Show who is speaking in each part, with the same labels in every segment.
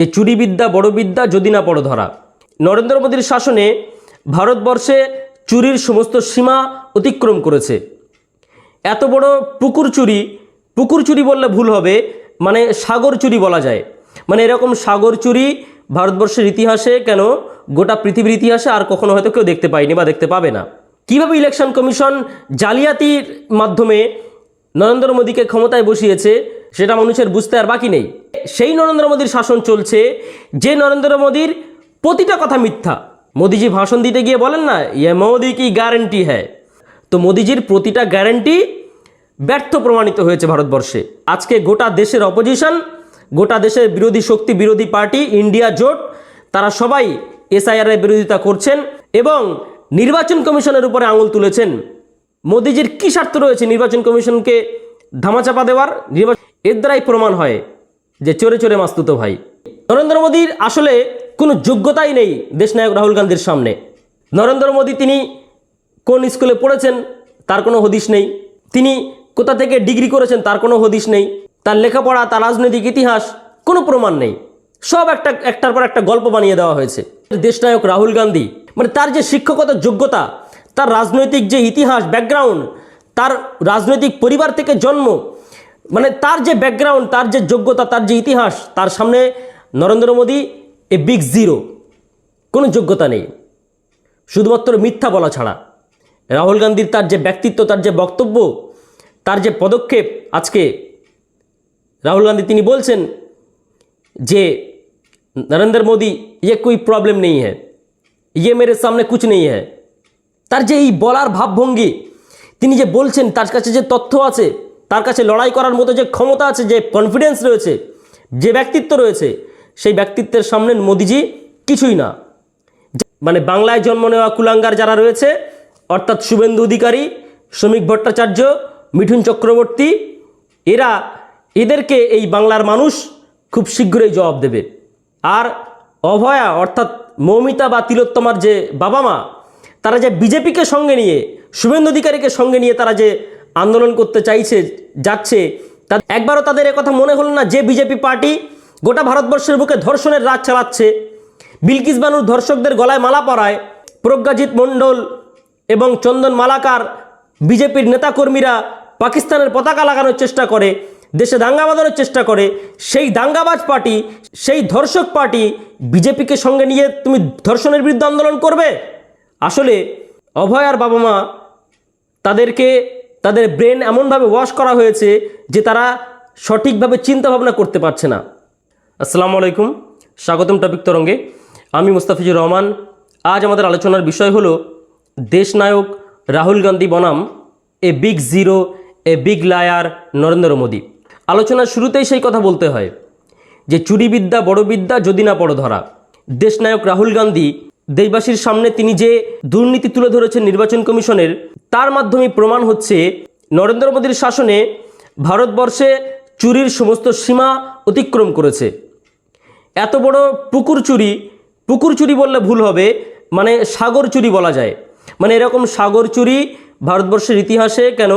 Speaker 1: যে চুরি বিদ্যা বড় বিদ্যা যদি না পড়ো ধরা। নরেন্দ্র মোদীর শাসনে ভারতবর্ষে চুরির সমস্ত সীমা অতিক্রম করেছে। এত বড় পুকুর চুরি বললে ভুল হবে, মানে সাগর চুরি বলা যায়। মানে এরকম সাগর চুরি ভারতবর্ষের ইতিহাসে কেন গোটা পৃথিবীর ইতিহাসে আর কখনো হয়তো কেউ দেখতে পায়নি বা দেখতে পাবে না। কিভাবে ইলেকশন কমিশন জালিয়াতির মাধ্যমে নরেন্দ্র মোদীকে ক্ষমতায় বসিয়েছে সেটা মানুষের বুঝতে আর বাকি নেই। সেই নরেন্দ্র মোদীর শাসন চলছে, যে নরেন্দ্র মোদীর প্রতিটা কথা মিথ্যা। মোদীজি ভাষণ দিতে গিয়ে বলেন না, ইয়ে মোদি কি গ্যারেন্টি হ্যায়। তো মোদীজির প্রতিটা গ্যারেন্টি ব্যর্থ প্রমাণিত হয়েছে ভারতবর্ষে। আজকে গোটা দেশের অপোজিশন, গোটা দেশের বিরোধী শক্তি, বিরোধী পার্টি, ইন্ডিয়া জোট, তারা সবাই এসআইআরের বিরোধিতা করছেন এবং নির্বাচন কমিশনের উপরে আঙুল তুলেছেন। মোদীজির কী স্বার্থ রয়েছে নির্বাচন কমিশনকে ধামাচাপা দেওয়ার? এর দ্বারাই প্রমাণ হয় যে চোরে চোরে মাস্তুতো ভাই। নরেন্দ্র মোদীর আসলে কোনো যোগ্যতাই নেই দেশনায়ক রাহুল গান্ধীর সামনে। নরেন্দ্র মোদী তিনি কোন স্কুলে পড়েছেন তার কোনো হদিশ নেই, তিনি কোথা থেকে ডিগ্রি করেছেন তার কোনো হদিশ নেই, তার লেখাপড়া, তার রাজনৈতিক ইতিহাস কোনো প্রমাণ নেই। সব একটার পর একটা গল্প বানিয়ে দেওয়া হয়েছে। দেশনায়ক রাহুল গান্ধী মানে তার যে শিক্ষকতার যোগ্যতা, তার রাজনৈতিক যে ইতিহাস, ব্যাকগ্রাউন্ড, তার রাজনৈতিক পরিবার থেকে জন্ম, মানে তার যে ব্যাকগ্রাউন্ড, তার যে যোগ্যতা, তার যে ইতিহাস, তার সামনে Narendra Modi a big zero, কোনো যোগ্যতা নেই, শুধুমাত্র মিথ্যা বলা ছাড়া। রাহুল গান্ধীর তার যে ব্যক্তিত্ব, তার যে বক্তব্য, তার যে পদক্ষেপ, আজকে রাহুল গান্ধী তিনি বলছেন যে নরেন্দ্র মোদী ये कोई प्रॉब्लम नहीं है, ये मेरे सामने कुछ नहीं है। তার যে এই বলার ভাবভঙ্গি, তিনি যে বলছেন, তার কাছে যে তথ্য আছে, তার কাছে লড়াই করার মতো যে ক্ষমতা আছে, যে কনফিডেন্স রয়েছে, যে ব্যক্তিত্ব রয়েছে, সেই ব্যক্তিত্বের সামনে মোদিজি কিছুই না। মানে বাংলায় জন্ম নেওয়া কুলাঙ্গার যারা রয়েছে, অর্থাৎ শুভেন্দু অধিকারী, শ্রমিক ভট্টাচার্য, মিঠুন চক্রবর্তী, এদেরকে এই বাংলার মানুষ খুব শীঘ্রই জবাব দেবে। আর অভয়া অর্থাৎ মৌমিতা বা তিলোত্তমার যে বাবা মা, তারা যে বিজেপিকে সঙ্গে নিয়ে, শুভেন্দু অধিকারীকে সঙ্গে নিয়ে তারা যে আন্দোলন করতে যাচ্ছে, একবারও তাদের কথা মনে হলো না যে বিজেপি পার্টি গোটা ভারতবর্ষের বুকে ধর্ষণের রাজ চালাচ্ছে, বিলকিস বানুর ধর্ষকদের গলায় মালা পরায়, প্রজ্ঞাজিৎ মণ্ডল এবং চন্দন মালাকার বিজেপির নেতাকর্মীরা পাকিস্তানের পতাকা লাগানোর চেষ্টা করে, দেশে দাঙ্গা বাঁধানোর চেষ্টা করে। সেই দাঙ্গাবাজ পার্টি, সেই ধর্ষক পার্টি বিজেপিকে সঙ্গে নিয়ে তুমি ধর্ষণের বিরুদ্ধে আন্দোলন করবে? আসলে অভয়ার বাবা মা, তাদেরকে তাদের ব্রেন এমনভাবে ওয়াশ করা হয়েছে যে তারা সঠিকভাবে চিন্তা ভাবনা করতে পারছে না। আসসালামু আলাইকুম, স্বাগতম টপিক তরঙ্গে। আমি মুস্তাফিজুর রহমান। আজ আমাদের আলোচনার বিষয় হলো দেশনায়ক রাহুল গান্ধী বনাম a big zero, a big liar Narendra Modi. আলোচনার শুরুতেই সেই কথা বলতে হয় যে চুরি বিদ্যা বড় বিদ্যা যদি না পড়ো ধরা। দেশনায়ক রাহুল গান্ধী দেশবাসীর সামনে তিনি যে দুর্নীতি তুলে ধরেছেন নির্বাচন কমিশনের, তার মাধ্যমে প্রমাণ হচ্ছে নরেন্দ্র মোদীর শাসনে ভারতবর্ষে চুরির সমস্ত সীমা অতিক্রম করেছে। এত বড় পুকুর চুরি বললে ভুল হবে, মানে সাগর চুরি বলা যায়। মানে এরকম সাগর চুরি ভারতবর্ষের ইতিহাসে কেন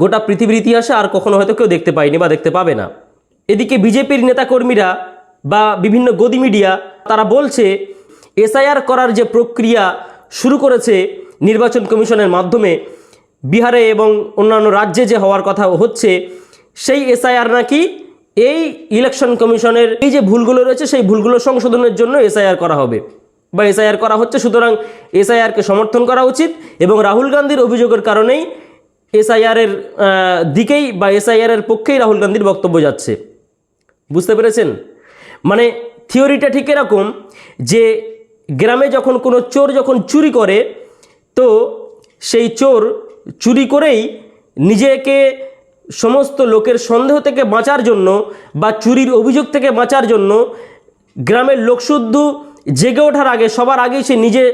Speaker 1: গোটা পৃথিবীর ইতিহাসে আর কখনো হয়তো কেউ দেখতে পায়নি বা দেখতে পাবে না। এদিকে বিজেপির নেতাকর্মীরা বা বিভিন্ন গদি মিডিয়া তারা বলছে এসআইআর করার যে প্রক্রিয়া শুরু করেছে নির্বাচন কমিশনের মাধ্যমে, বিহারে এবং অন্যান্য রাজ্যে যে হওয়ার কথা হচ্ছে, সেই এসআইআর নাকি এই ইলেকশন কমিশনের এই যে ভুলগুলো রয়েছে সেই ভুলগুলো সংশোধনের জন্য এসআইআর করা হবে বা এসআইআর করা হচ্ছে। সুতরাং এসআইআরকে সমর্থন করা উচিত এবং রাহুল গান্ধীর অভিযোগের কারণেই এসআইআরের দিকেই বা এসআইআরের পক্ষেই রাহুল গান্ধীর বক্তব্য যাচ্ছে। বুঝতে পেরেছেন? মানে থিওরিটা ঠিক এরকম যে গ্রামে যখন কোনো চোর যখন চুরি করে, তো সেই চোর চুরি করেই নিজেকে সমস্ত লোকের সন্দেহ থেকে বাঁচার জন্য বা চুরির অভিযোগ থেকে বাঁচার জন্য গ্রামের লোকশুদ্ধ জেগে ওঠার আগে, সবার আগেই সে নিজে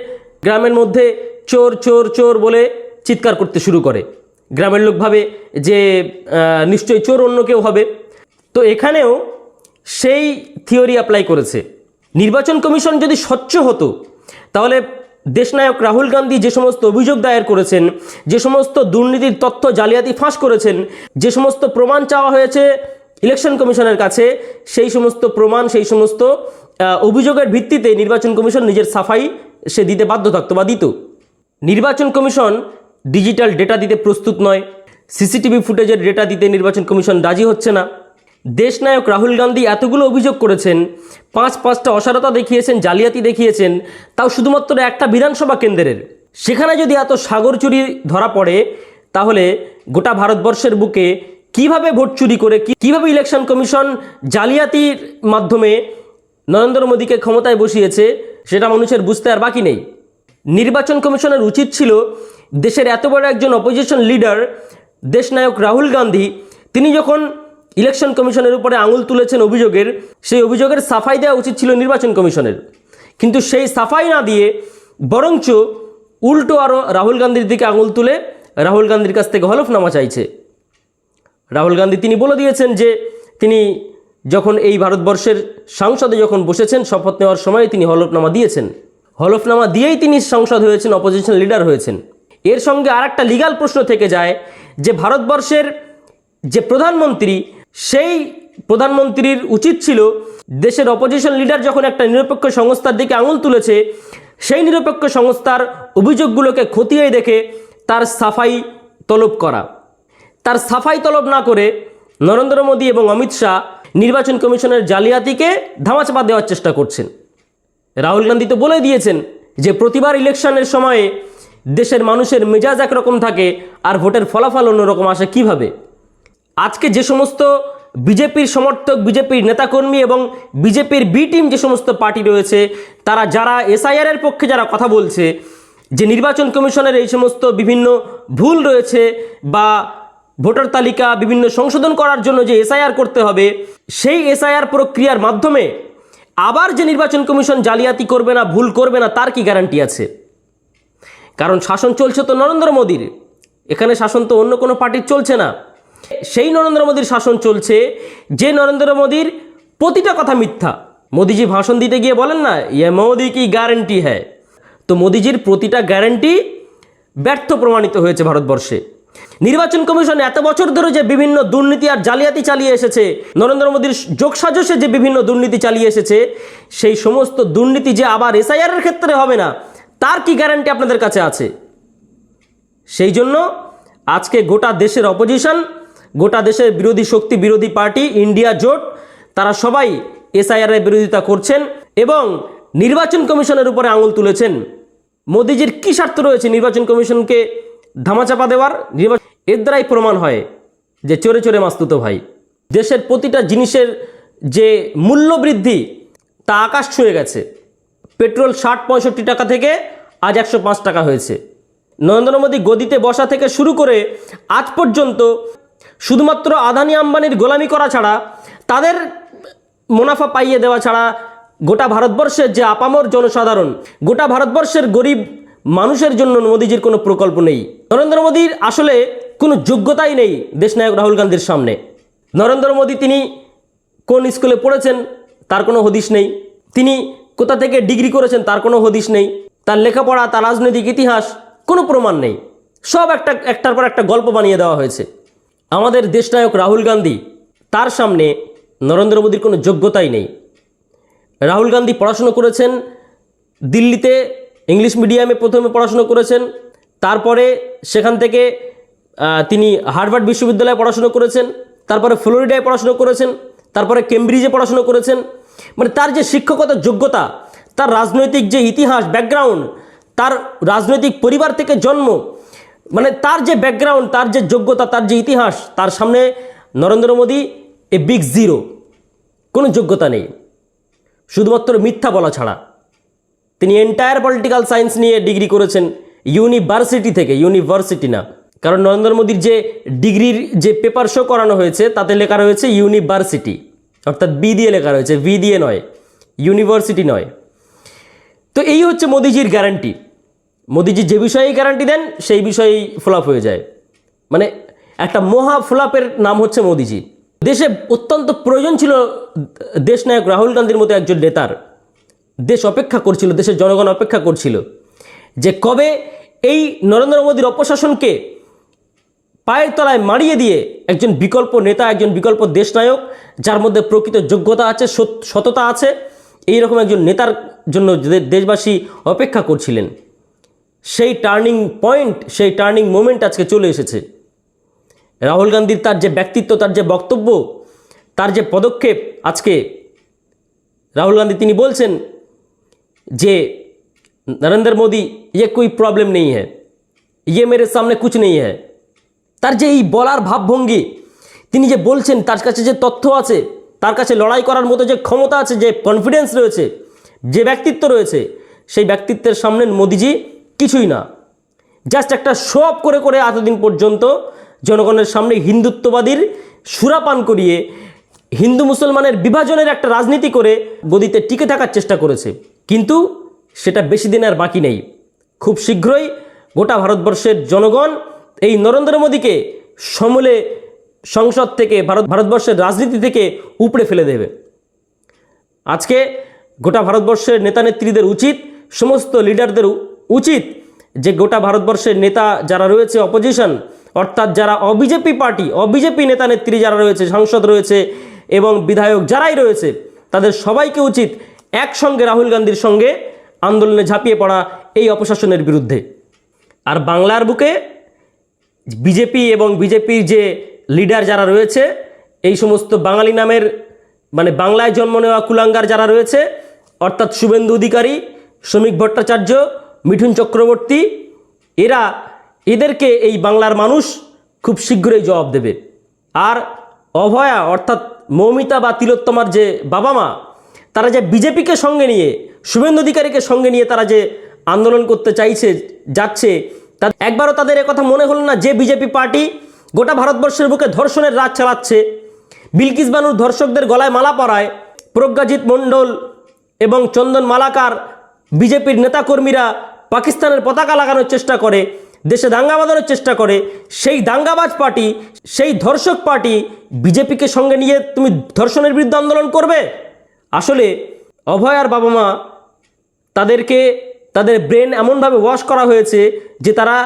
Speaker 1: গ্রামের মধ্যে চোর চোর চোর বলে চিৎকার করতে শুরু করে। গ্রামের লোক ভাবে যে নিশ্চয়ই চোর অন্য কেউ হবে। তো এখানেও সেই থিওরি অ্যাপ্লাই করেছে। নির্বাচন কমিশন যদি স্বচ্ছ হতো তাহলে দেশনায়ক রাহুল গান্ধী যে সমস্ত অভিযোগ দায়ের করেছেন, যে সমস্ত দুর্নীতির তথ্য জালিয়াতি ফাঁস করেছেন, যে সমস্ত প্রমাণ চাওয়া হয়েছে ইলেকশন কমিশনের কাছে, সেই সমস্ত প্রমাণ, সেই সমস্ত অভিযোগের ভিত্তিতে নির্বাচন কমিশন নিজের সাফাই সে দিতে বাধ্য থাকতো বা দিত। নির্বাচন কমিশন ডিজিটাল ডেটা দিতে প্রস্তুত নয়, সিসিটিভি ফুটেজের ডেটা দিতে নির্বাচন কমিশন রাজি হচ্ছে না। দেশনায়ক রাহুল গান্ধী এতগুলো অভিযোগ করেছেন, পাঁচটা অসারতা দেখিয়েছেন, জালিয়াতি দেখিয়েছেন, তাও শুধুমাত্র একটা বিধানসভা কেন্দ্রের। সেখানে যদি এত সাগর চুরি ধরা পড়ে, তাহলে গোটা ভারতবর্ষের বুকে কিভাবে ভোট চুরি করে, কিভাবে ইলেকশন কমিশন জালিয়াতির মাধ্যমে নরেন্দ্র মোদীকে ক্ষমতায় বসিয়েছে, সেটা মানুষের বুঝতে আর বাকি নেই। নির্বাচন কমিশনের উচিত ছিল দেশের এত বড় একজন অপোজিশন লিডার দেশনায়ক রাহুল গান্ধী, তিনি যখন ইলেকশন কমিশনের উপরে আঙুল তুলেছেন অভিযোগের, সেই অভিযোগের সাফাই দেওয়া উচিত ছিল নির্বাচন কমিশনের। কিন্তু সেই সাফাই না দিয়ে বরঞ্চ উল্টো আরও রাহুল গান্ধীর দিকে আঙুল তুলে রাহুল গান্ধীর কাছ থেকে হলফনামা চাইছে। রাহুল গান্ধী তিনি বলে দিয়েছেন যে তিনি যখন এই ভারতবর্ষের সংসদে যখন বসেছেন শপথ নেওয়ার সময় তিনি হলফনামা দিয়েছেন, হলফনামা দিয়েই তিনি সংসদ হয়েছেন, অপোজিশন লিডার হয়েছেন। এর সঙ্গে আর একটা লিগাল প্রশ্ন থেকে যায় যে ভারতবর্ষের যে প্রধানমন্ত্রী, সেই প্রধানমন্ত্রীর উচিত ছিল দেশের অপোজিশন লিডার যখন একটা নিরপেক্ষ সংস্থার দিকে আঙুল তুলেছে, সেই নিরপেক্ষ সংস্থার অভিযোগগুলোকে খতিয়ে দেখে তার সাফাই তলব করা। তার সাফাই তলব না করে নরেন্দ্র মোদী এবং অমিত শাহ নির্বাচন কমিশনের জালিয়াতিকে ধামাচাপা দেওয়ার চেষ্টা করছেন। রাহুল গান্ধী তো বলে দিয়েছেন যে প্রতিবার ইলেকশনের সময়ে দেশের মানুষের মেজাজ একরকম থাকে আর ভোটের ফলাফল অন্যরকম আসে কিভাবে। আজকে যে সমস্ত বিজেপির সমর্থক, বিজেপির নেতাকর্মী এবং বিজেপির বি টিম যে সমস্ত পার্টি রয়েছে, তারা যারা এসআইআর এর পক্ষে যারা কথা বলছে যে নির্বাচন কমিশনের এই সমস্ত বিভিন্ন ভুল রয়েছে বা ভোটার তালিকা বিভিন্ন সংশোধন করার জন্য যে এসআইআর করতে হবে, সেই এসআইআর প্রক্রিয়ার মাধ্যমে আবার যে নির্বাচন কমিশন জালিয়াতি করবে না, ভুল করবে না, তার কি গ্যারান্টি আছে? কারণ শাসন চলছে তো নরেন্দ্র মোদীর, এখানে শাসন তো অন্য কোনো পার্টির চলছে না। সেই নরেন্দ্র মোদীর শাসন চলছে, যে নরেন্দ্র মোদীর প্রতিটা কথা মিথ্যা। মোদীজি ভাষণ দিতে গিয়ে বলেন না, ইয়ে মোদি কি গ্যারান্টি হ্যায়, তো মোদীজির প্রতিটা গ্যারান্টি ব্যর্থ প্রমাণিত হয়েছে ভারতবর্ষে। নির্বাচন কমিশন এত বছর ধরে যে বিভিন্ন দুর্নীতি আর জালিয়াতি চালিয়ে এসেছে, নরেন্দ্র মোদীর যোগসাজশে যে বিভিন্ন দুর্নীতি চালিয়ে এসেছে, সেই সমস্ত দুর্নীতি যে আবার এসআইআর এর ক্ষেত্রে হবে না, তার কি গ্যারান্টি আপনাদের কাছে আছে? সেই জন্য আজকে গোটা দেশের অপোজিশন, গোটা দেশের বিরোধী শক্তি, বিরোধী পার্টি, ইন্ডিয়া জোট, তারা সবাই এসআইআর এর বিরোধিতা করছেন এবং নির্বাচন কমিশনের উপরে আঙুল তুলেছেন। মোদিজির কি স্বার্থ রয়েছে নির্বাচন কমিশনকে ধামাচাপা দেওয়ার? এর দ্বারাই প্রমাণ হয় যে চোরে চোরে মাস্তুতো ভাই। দেশের প্রতিটা জিনিসের যে মূল্য বৃদ্ধি তা আকাশ ছুঁয়ে গেছে। পেট্রোল 60-65 টাকা থেকে আজ 105 টাকা হয়েছে। নরেন্দ্র মোদী গদিতে বসা থেকে শুরু করে আজ পর্যন্ত শুধুমাত্র আদানি আম্বানির গোলামি করা ছাড়া, তাদের মুনাফা পাইয়ে দেওয়া ছাড়া গোটা ভারতবর্ষের যে আপামর জনসাধারণ, গোটা ভারতবর্ষের গরিব মানুষের জন্য মোদীজির কোনো প্রকল্প নেই। নরেন্দ্র মোদীর আসলে কোনো যোগ্যতাই নেই দেশনায়ক রাহুল গান্ধীর সামনে। নরেন্দ্র মোদী তিনি কোন স্কুলে পড়েছেন তার কোনো হদিশ নেই, তিনি কোথা থেকে ডিগ্রি করেছেন তার কোনো হদিশ নেই, তার লেখাপড়া, তার রাজনৈতিক ইতিহাস কোনো প্রমাণ নেই। সব একটার পর একটা গল্প বানিয়ে দেওয়া হয়েছে। আমাদের দেশনায়ক রাহুল গান্ধী, তার সামনে নরেন্দ্র মোদীর কোনো যোগ্যতাই নেই। রাহুল গান্ধী পড়াশুনো করেছেন দিল্লিতে, ইংলিশ মিডিয়ামে প্রথমে পড়াশুনো করেছেন, তারপরে সেখান থেকে তিনি হার্ভার্ড বিশ্ববিদ্যালয়ে পড়াশুনো করেছেন, তারপরে ফ্লোরিডায় পড়াশুনো করেছেন, তারপরে কেমব্রিজে পড়াশুনো করেছেন। মানে তার যে শিক্ষকতার যোগ্যতা, তার রাজনৈতিক যে ইতিহাস, ব্যাকগ্রাউন্ড, তার রাজনৈতিক পরিবার থেকে জন্ম, মানে তার যে ব্যাকগ্রাউন্ড, তার যে যোগ্যতা, তার যে ইতিহাস, তার সামনে Narendra Modi a big zero, কোনো যোগ্যতা নেই, শুধুমাত্র মিথ্যা বলা ছাড়া। তিনি এন্টায়ার পলিটিক্যাল সায়েন্স নিয়ে ডিগ্রি করেছেন ইউনিভার্সিটি থেকে, ইউনিভার্সিটি না। কারণ নরেন্দ্র মোদীর যে ডিগ্রির যে পেপার শো করানো হয়েছে তাতে লেখা রয়েছে ইউনিভার্সিটি, অর্থাৎ বি দিয়ে লেখা রয়েছে, ভি দিয়ে নয়, ইউনিভার্সিটি নয়। তো এই হচ্ছে মোদীজির গ্যারান্টি। মোদীজি যে বিষয়েই গ্যারান্টি দেন সেই বিষয়েই ফ্লপ হয়ে যায়। মানে একটা মহা ফ্লপের নাম হচ্ছে মোদীজি। দেশে অত্যন্ত প্রয়োজন ছিল দেশনায়ক রাহুল গান্ধীর মতো একজন নেতার। দেশ অপেক্ষা করছিল, দেশের জনগণ অপেক্ষা করছিল যে কবে এই নরেন্দ্র মোদীর অপশাসনকে পায়ের তলায় মারিয়ে দিয়ে একজন বিকল্প নেতা, একজন বিকল্প দেশনায়ক, যার মধ্যে প্রকৃত যোগ্যতা আছে, সততা আছে এই রকম একজন নেতার জন্য দেশবাসী অপেক্ষা করছিলেন, সেই টার্নিং পয়েন্ট, সেই টার্নিং মোমেন্ট আজকে চলে এসেছে। রাহুল গান্ধীর তার যে ব্যক্তিত্ব, তার যে বক্তব্য, তার যে পদক্ষেপ, আজকে রাহুল গান্ধী তিনি বলছেন যে নরেंद्र मोदी ये कोई प्रॉब्लम नहीं है, ये मेरे सामने कुछ नहीं है। তার যে এই বলার ভাবভঙ্গি, তিনি যে বলছেন তার কাছে যে তথ্য আছে, তার কাছে লড়াই করার মতো যে ক্ষমতা আছে, যে কনফিডেন্স রয়েছে, যে ব্যক্তিত্ব রয়েছে, সেই ব্যক্তিত্বের সামনে মোদিজি কিছুই না। জাস্ট একটা শো অফ করে করে এতদিন পর্যন্ত জনগণের সামনে হিন্দুত্ববাদীর সুরাপান করিয়ে হিন্দু মুসলমানের বিভাজনের একটা রাজনীতি করে গদিতে টিকে থাকার চেষ্টা করেছে। কিন্তু সেটা বেশি দিন আর বাকি নেই। খুব শীঘ্রই গোটা ভারতবর্ষের জনগণ এই নরেন্দ্র মোদীকে সমূলে সংসদ থেকে, ভারতবর্ষের রাজনীতি থেকে উপড়ে ফেলে দেবে। আজকে গোটা ভারতবর্ষের নেতা নেত্রীদের উচিত, সমস্ত লিডারদের উচিত যে গোটা ভারতবর্ষের নেতা যারা রয়েছে অপোজিশন, অর্থাৎ যারা অবিজেপি পার্টি, অবিজেপি নেতা নেত্রী যারা রয়েছে, সাংসদ রয়েছে এবং বিধায়ক যারাই রয়েছে, তাদের সবাইকে উচিত একসঙ্গে রাহুল গান্ধীর সঙ্গে আন্দোলনে ঝাঁপিয়ে পড়া এই অপশাসনের বিরুদ্ধে। আর বাংলার বুকে বিজেপি এবং বিজেপির যে লিডার যারা রয়েছে, এই সমস্ত বাঙালি নামের মানে বাংলায় জন্ম নেওয়া কুলাঙ্গার যারা রয়েছে, অর্থাৎ শুভেন্দু অধিকারী, শ্রমিক ভট্টাচার্য, মিঠুন চক্রবর্তী, এদেরকে এই বাংলার মানুষ খুব শীঘ্রই জবাব দেবে। আর অভয়া অর্থাৎ মৌমিতা বা তিলোত্তমার যে বাবা মা, তারা যে বিজেপিকে সঙ্গে নিয়ে, শুভেন্দু অধিকারীকে সঙ্গে নিয়ে তারা যে আন্দোলন করতে যাচ্ছে, তা একবারও তাদের একথা মনে হলো না যে বিজেপি পার্টি গোটা ভারতবর্ষের বুকে ধর্ষণের রাজ চালাচ্ছে, বিলকিস বানুর ধর্ষকদের গলায় মালা পরায়, প্রজ্ঞাজিৎ মণ্ডল এবং চন্দন মালাকার বিজেপির নেতাকর্মীরা পাকিস্তানের পতাকা লাগানোর চেষ্টা করে, দেশে দাঙ্গা বাঁধানোর চেষ্টা করে, সেই দাঙ্গাবাজ পার্টি, সেই ধর্ষক পার্টি বিজেপিকে সঙ্গে নিয়ে তুমি ধর্ষণের বিরুদ্ধে আন্দোলন করবে? আসলে অভয়ার বাবা মা, তাদের ব্রেন এমনভাবে ওয়াশ করা হয়েছে যে তারা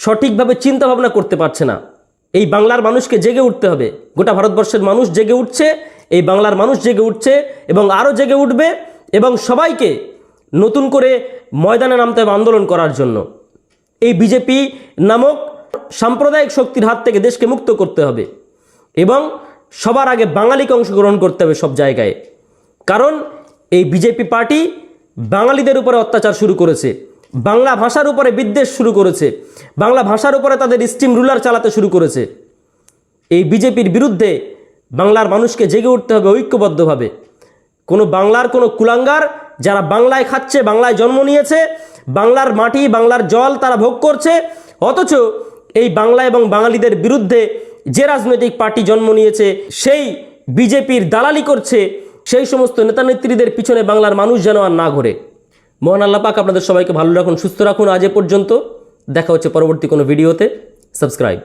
Speaker 1: সঠিকভাবে চিন্তা ভাবনা করতে পারছে না। এই বাংলার মানুষকে জেগে উঠতে হবে। গোটা ভারতবর্ষের মানুষ জেগে উঠছে, এই বাংলার মানুষ জেগে উঠছে এবং আরও জেগে উঠবে, এবং সবাইকে নতুন করে ময়দানে নামতে হবে আন্দোলন করার জন্য। এই বিজেপি নামক সাম্প্রদায়িক শক্তির হাত থেকে দেশকে মুক্ত করতে হবে এবং সবার আগে বাঙালিকে অংশগ্রহণ করতে হবে সব জায়গায়। কারণ এই বিজেপি পার্টি বাঙালিদের উপরে অত্যাচার শুরু করেছে, বাংলা ভাষার উপরে বিদ্বেষ শুরু করেছে, বাংলা ভাষার উপরে তাদের স্টিম রুলার চালাতে শুরু করেছে। এই বিজেপির বিরুদ্ধে বাংলার মানুষকে জেগে উঠতে হবে ঐক্যবদ্ধভাবে। বাংলার কোনো কুলাঙ্গার যারা বাংলায় খাচ্ছে, বাংলায় জন্ম নিয়েছে, বাংলার মাটি, বাংলার জল তারা ভোগ করছে, অথচ এই বাংলা এবং বাঙালিদের বিরুদ্ধে যে রাজনৈতিক পার্টি জন্ম নিয়েছে সেই বিজেপির দালালি করছে, সেই সমস্ত নেতানেত্রীদের পিছনে বাংলার মানুষ যেন আর না ঘোরে। মহান আল্লাহ পাক আপনাদের সবাইকে ভালো রাখুন, সুস্থ রাখুন। আজ এ পর্যন্ত, দেখা হচ্ছে পরবর্তী কোনো ভিডিওতে। সাবস্ক্রাইব।